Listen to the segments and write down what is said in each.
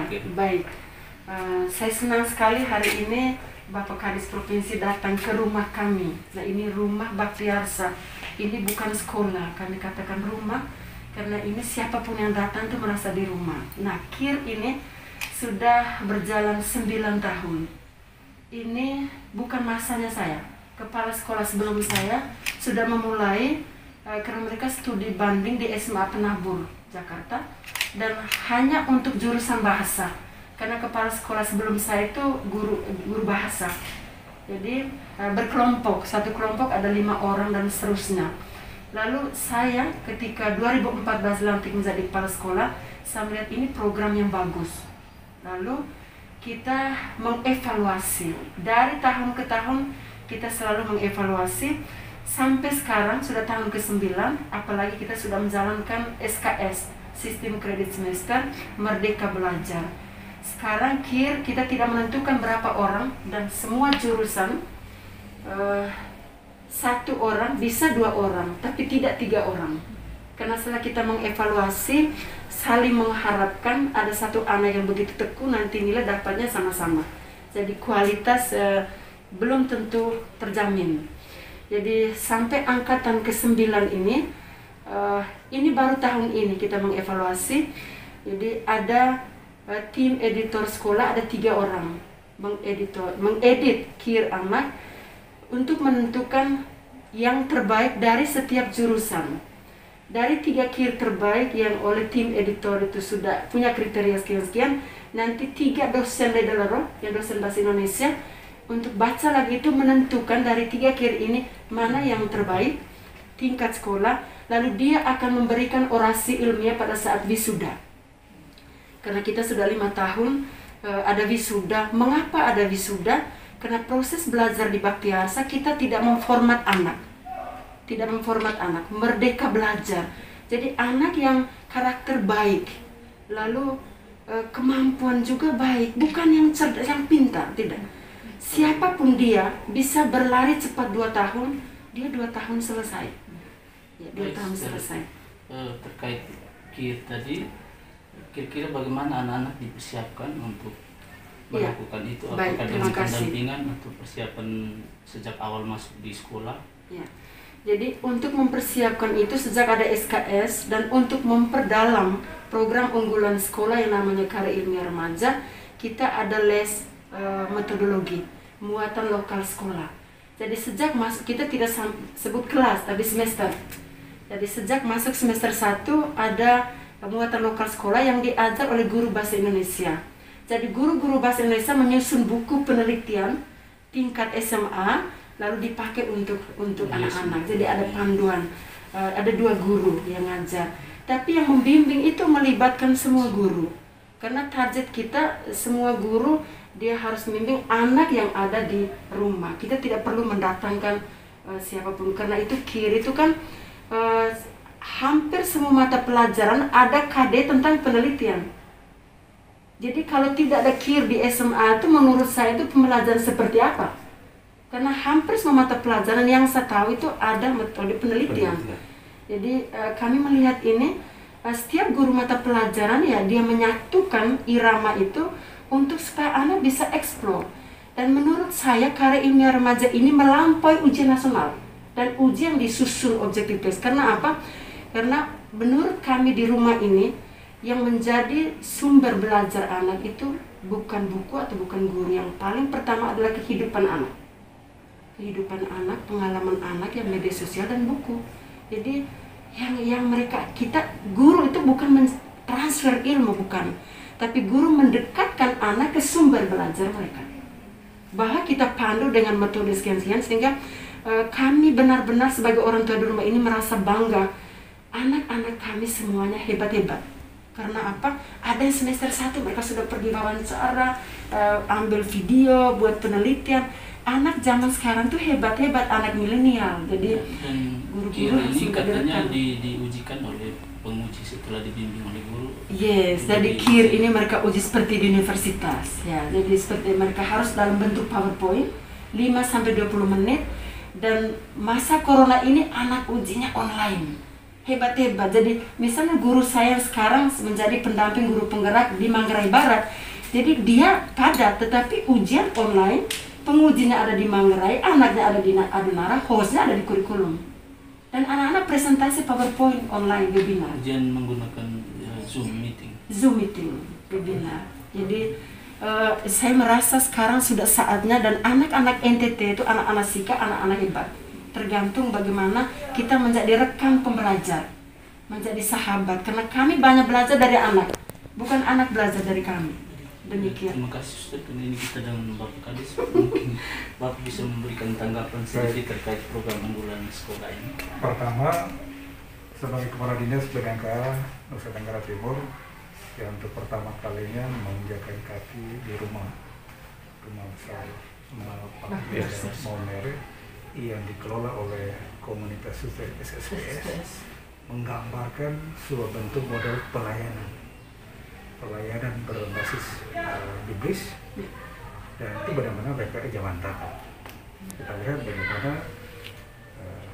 baik. Saya senang sekali hari ini Bapak Kadis Provinsi datang ke rumah kami. Nah, ini rumah Baktiarsa. Ini bukan sekolah, kami katakan rumah karena ini siapapun yang datang tuh merasa di rumah. Nah, KIR ini sudah berjalan 9 tahun. Ini bukan masanya saya. Kepala sekolah sebelum saya sudah memulai karena mereka studi banding di SMA Penabur, Jakarta, dan hanya untuk jurusan bahasa. Karena kepala sekolah sebelum saya itu guru bahasa. Jadi berkelompok, satu kelompok ada 5 orang dan seterusnya. Lalu saya ketika 2014 lantik menjadi kepala sekolah, saya melihat ini program yang bagus. Lalu kita mengevaluasi dari tahun ke tahun, kita selalu mengevaluasi sampai sekarang sudah tahun ke-9, apalagi kita sudah menjalankan SKS, Sistem Kredit Semester Merdeka Belajar. Sekarang KIR kita tidak menentukan berapa orang dan semua jurusan 1 orang bisa 2 orang, tapi tidak 3 orang. Karena setelah kita mengevaluasi, saling mengharapkan ada satu anak yang begitu tekun, nanti nilai dapatnya sama-sama. Jadi kualitas belum tentu terjamin. Jadi sampai angkatan ke-9 ini baru tahun ini kita mengevaluasi. Jadi ada tim editor sekolah, ada 3 orang mengedit KIR anak untuk menentukan yang terbaik dari setiap jurusan. Dari 3 KIR terbaik yang oleh tim editor itu sudah punya kriteria sekian-sekian, nanti 3 dosen Ledelero, yang dosen bahasa Indonesia, untuk baca lagi itu menentukan dari 3 KIR ini mana yang terbaik tingkat sekolah, lalu dia akan memberikan orasi ilmiah pada saat wisuda. Karena kita sudah 5 tahun ada wisuda. Mengapa ada wisuda? Karena proses belajar di Baktiarsa kita tidak memformat anak. Tidak memformat anak, merdeka belajar. Jadi anak yang karakter baik, lalu kemampuan juga baik, bukan yang cerdas, yang pintar, tidak. Siapapun dia bisa berlari cepat 2 tahun, dia 2 tahun selesai. Ya, 2 tahun selesai. Terkait KIR tadi, kira-kira bagaimana anak-anak dipersiapkan untuk melakukan itu? Apakah dengan pendampingan atau persiapan sejak awal masuk di sekolah? Ya. Jadi untuk mempersiapkan itu sejak ada SKS dan untuk memperdalam program unggulan sekolah yang namanya Karya Ilmiah Remaja, kita ada les metodologi muatan lokal sekolah. Jadi sejak masuk, kita tidak sebut kelas tapi semester. Jadi sejak masuk semester 1 ada muatan lokal sekolah yang diajar oleh guru bahasa Indonesia. Jadi guru-guru bahasa Indonesia menyusun buku penelitian tingkat SMA lalu dipakai untuk anak-anak. Jadi ada panduan, ada 2 guru yang ngajar. Tapi yang membimbing itu melibatkan semua guru. Karena target kita semua guru dia harus membimbing anak yang ada di rumah. Kita tidak perlu mendatangkan siapapun karena itu KIR itu kan hampir semua mata pelajaran ada KD tentang penelitian. Jadi kalau tidak ada KIR di SMA itu menurut saya itu pembelajaran seperti apa? Karena hampir semua mata pelajaran yang saya tahu itu ada metode penelitian. Jadi kami melihat ini setiap guru mata pelajaran ya dia menyatukan irama itu untuk supaya anak bisa eksplor. Dan menurut saya Karya Ilmiah Remaja ini melampaui ujian nasional dan ujian disusun objektif tes. Karena apa? Karena menurut kami di rumah ini yang menjadi sumber belajar anak itu bukan buku atau bukan guru. Yang paling pertama adalah kehidupan anak. Kehidupan anak, pengalaman anak yang media sosial dan buku. Jadi yang mereka, kita guru itu bukan transfer ilmu, bukan. Tapi guru mendekatkan anak ke sumber belajar mereka. Bahwa kita pandu dengan metode sekian-sekian sehingga kami benar-benar sebagai orang tua di rumah ini merasa bangga. Anak-anak kami semuanya hebat-hebat. Karena apa? Ada yang semester 1 mereka sudah pergi wawancara, ambil video, buat penelitian. Anak zaman sekarang tuh hebat-hebat, anak milenial. Jadi guru-guru ini katanya diujikan oleh penguji setelah dibimbing oleh guru. Yes, jadi KIR ini mereka uji seperti di universitas. Ya, jadi seperti mereka harus dalam bentuk PowerPoint 5-20 menit dan masa corona ini anak ujinya online. hebat-hebat. Jadi misalnya guru saya sekarang menjadi pendamping guru penggerak di Manggarai Barat. Jadi dia padat, tetapi ujian online, pengujinya ada di Manggarai, anaknya ada di Adunara, hostnya ada di kurikulum. Dan anak-anak presentasi PowerPoint online webinar. Ujian menggunakan Zoom meeting. Zoom meeting, webinar. Jadi saya merasa sekarang sudah saatnya, dan anak-anak NTT itu anak-anak Sika, anak-anak hebat. Tergantung bagaimana kita menjadi rekan pembelajar, menjadi sahabat. Karena kami banyak belajar dari anak, bukan anak belajar dari kami. Demikian. Terima kasih Ustaz. Ini kita dengan Bapak Kadis. Mungkin Bapak bisa memberikan tanggapan sedikit terkait program unggulan sekolah ini. Pertama, sebagai Kepala Dinas PDNK Nusa Tenggara Timur, yang untuk pertama kalinya menjaga kaki di rumah besar Maumere yang dikelola oleh komunitas suster SSPS, menggambarkan sebuah bentuk model pelayanan berbasis biblis, dan itu benar-benar mereka jamantap. Kita lihat bagaimana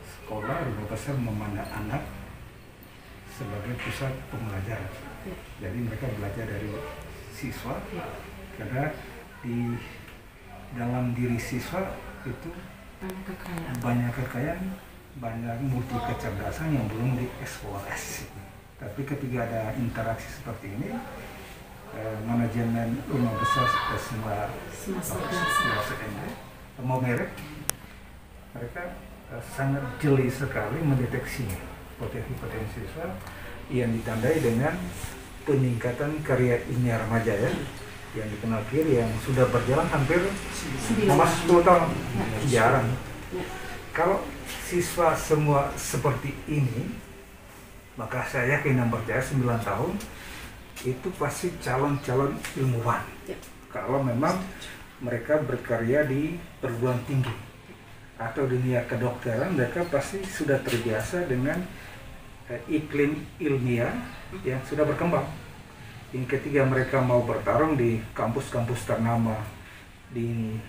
sekolah rumah besar memandang anak sebagai pusat pembelajaran. Jadi mereka belajar dari siswa, karena di dalam diri siswa itu banyak kekayaan, banyak multi kecerdasan yang belum dieksplorasi. Tapi ketika ada interaksi seperti ini, manajemen rumah besar semua mau merek, mereka sangat jeli sekali mendeteksi potensi siswa yang ditandai dengan peningkatan karya ilmiah remaja ya, yang dikenal kiri yang sudah berjalan hampir 10 tahun. Jarang. Kalau siswa semua seperti ini, maka saya yakin dan percaya 9 tahun itu pasti calon-calon ilmuwan. Kalau memang mereka berkarya di perguruan tinggi atau dunia kedokteran, mereka pasti sudah terbiasa dengan iklim ilmiah yang sudah berkembang. Yang ketiga, mereka mau bertarung di kampus-kampus ternama di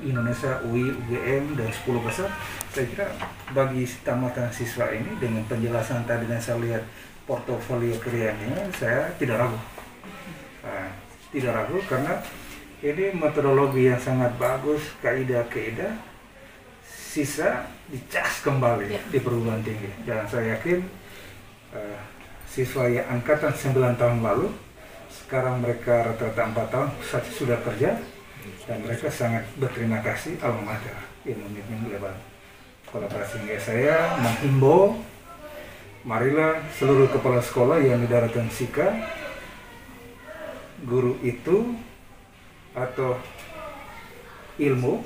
Indonesia, UI, UGM, dan 10 besar. Saya kira bagi tamatan siswa ini dengan penjelasan tadi dan saya lihat portofolio karyanya, saya tidak ragu. Tidak ragu karena ini metodologi yang sangat bagus, kaidah-kaidah sisa dicas kembali di perguruan tinggi. Dan saya yakin siswa yang angkatan 9 tahun lalu, sekarang mereka rata-rata 4 tahun sudah kerja, dan mereka sangat berterima kasih alma mater yang memimpin lebar kolaborasi. Saya menghimbau, marilah seluruh kepala sekolah yang di daratan Sika, guru itu atau ilmu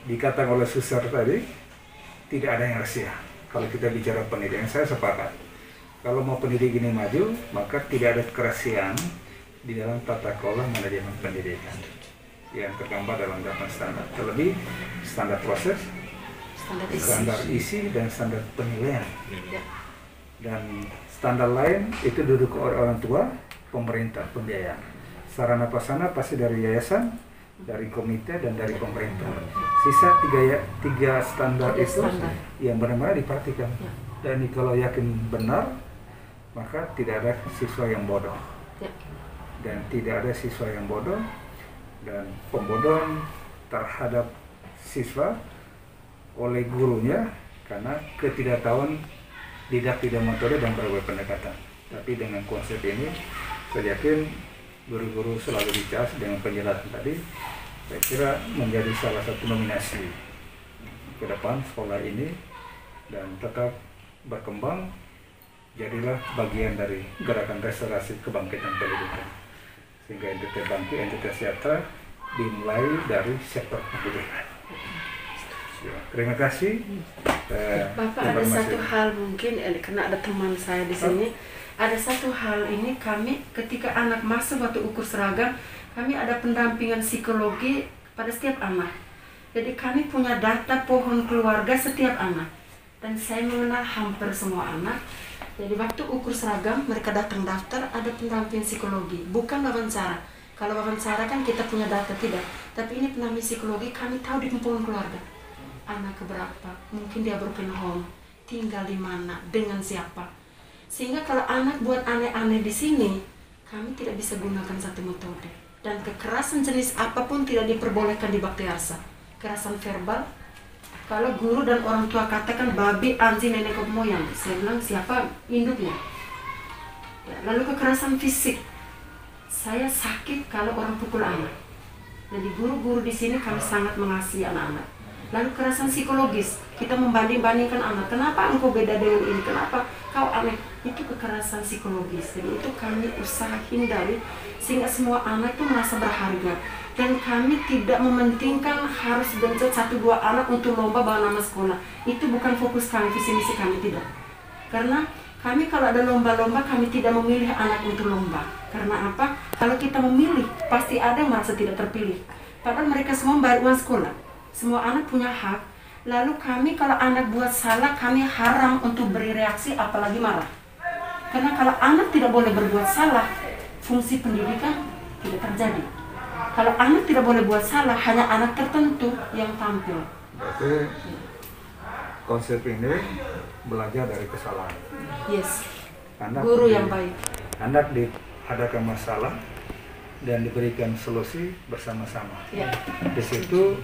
dikatakan oleh Suster tadi, tidak ada yang rahasia. Kalau kita bicara pendidikan, saya sepakat. Kalau mau pendidik ini maju, maka tidak ada kerahasiaan di dalam tata kelola manajemen pendidikan yang tergambar dalam 8 standar. Terlebih standar proses, standar isi, dan standar penilaian. Dan standar lain itu duduk oleh orang tua, pemerintah, pembiayaan. Sarana prasarana pasti dari yayasan, dari komite, dan dari pemerintah. Sisa tiga standar itu yang benar-benar diperhatikan. Dan kalau yakin benar, maka tidak ada siswa yang bodoh. Dan tidak ada siswa yang bodoh, dan pembodohan terhadap siswa oleh gurunya karena ketidaktahuan didaktik dan metode dan berbagai pendekatan. Tapi dengan konsep ini, saya yakin guru-guru selalu dicas dengan penjelasan tadi. Saya kira menjadi salah satu nominasi ke depan sekolah ini, dan tetap berkembang, jadilah bagian dari gerakan restorasi kebangkitan pendidikan. Sehingga entitas bangkit, entitas sejahtera dimulai dari sektor pendidikan. Terima kasih. Bapak, ada satu hal mungkin, karena ada teman saya di sini, ada satu hal ini, kami ketika anak masuk waktu ukur seragam, kami ada pendampingan psikologi pada setiap anak. Jadi kami punya data pohon keluarga setiap anak, dan saya mengenal hampir semua anak. Jadi waktu ukur seragam, mereka datang daftar, ada pendamping psikologi, bukan wawancara. Kalau wawancara kan kita punya data, tidak. Tapi ini pendamping psikologi, kami tahu di kumpulan keluarga. Anak keberapa, mungkin dia broken home, tinggal di mana, dengan siapa. Sehingga kalau anak buat aneh-aneh di sini, kami tidak bisa gunakan satu metode. Dan kekerasan jenis apapun tidak diperbolehkan di Bakti Arsa. Kekerasan verbal, kalau guru dan orang tua katakan babi, anjing, nenek moyang, saya bilang siapa induknya. Ya, lalu kekerasan fisik, saya sakit kalau orang pukul anak. Jadi guru-guru di sini kami sangat mengasihi anak-anak. Lalu kekerasan psikologis, kita membanding-bandingkan anak. Kenapa engkau beda dengan ini? Kenapa kau aneh? Itu kekerasan psikologis. Jadi itu kami usaha hindari sehingga semua anak itu merasa berharga. Dan kami tidak mementingkan harus genjot 1-2 anak untuk lomba bawa nama sekolah. Itu bukan fokus kami, visi misi kami tidak. Karena kami kalau ada lomba-lomba kami tidak memilih anak untuk lomba. Karena apa? Kalau kita memilih pasti ada yang merasa tidak terpilih. Padahal mereka semua bayar uang sekolah. Semua anak punya hak. Lalu kami kalau anak buat salah kami haram untuk beri reaksi apalagi marah. Karena kalau anak tidak boleh berbuat salah, fungsi pendidikan tidak terjadi. Kalau anak tidak boleh buat salah, hanya anak tertentu yang tampil. Berarti konsep ini belajar dari kesalahan. Yes. Anak Guru yang baik. Anak diadakan masalah dan diberikan solusi bersama-sama. Ya. Di situ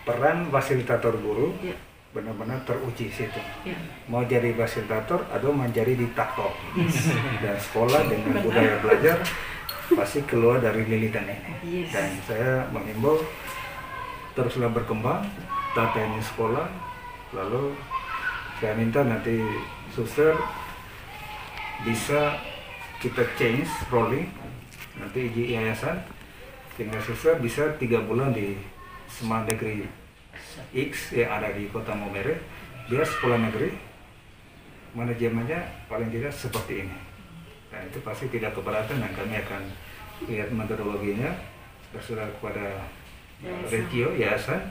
peran fasilitator guru Ya. benar-benar teruji situ. Ya. Mau jadi fasilitator atau menjadi diktator. Dan sekolah dengan budaya belajar pasti keluar dari lilitan ini. Yes. Dan saya mengimbau teruslah berkembang, tata ini sekolah, lalu saya minta nanti suster bisa kita change rolling, nanti di yayasan tinggal suster bisa 3 bulan di Sekolah Negeri X yang ada di Kota Maumere, biar sekolah negeri manajemennya paling tidak seperti ini. Dan itu pasti tidak keberatan dan kami akan lihat metodologinya, bersurat kepada Regio Yayasan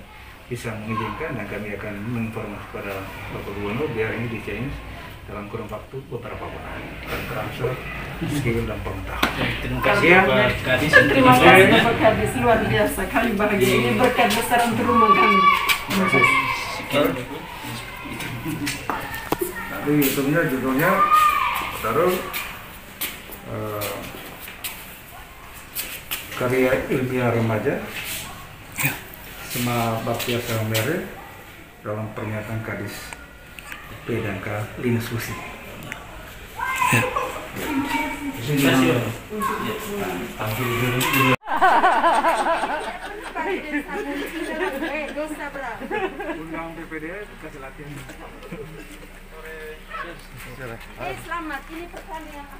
bisa mengizinkan dan kami akan menginformasi kepada Bapak Gubernur biar ini di-change dalam kurun waktu beberapa bulan dan transfer skill dan pengetahuan. Terima kasih ya Pak Kadis. Terima kasih Pak Kadis, luar biasa. Kami bahagia, ini berkat besar untuk rumah kami. Terima kasih. Nanti YouTube-nya judulnya taruh karya ilmiah remaja sama Bakti Arsa Maumere dalam pernyataan Kadis P dan K Linus Lusi. Terima kasih. Tampil dulu. Undang BPD kasih latihan. Selamat, ini pertandingan apa?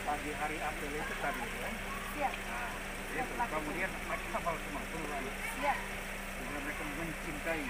Pagi hari apel itu tadi ya. Siap. Kemudian mereka hafal semua. Sehingga mereka mencintai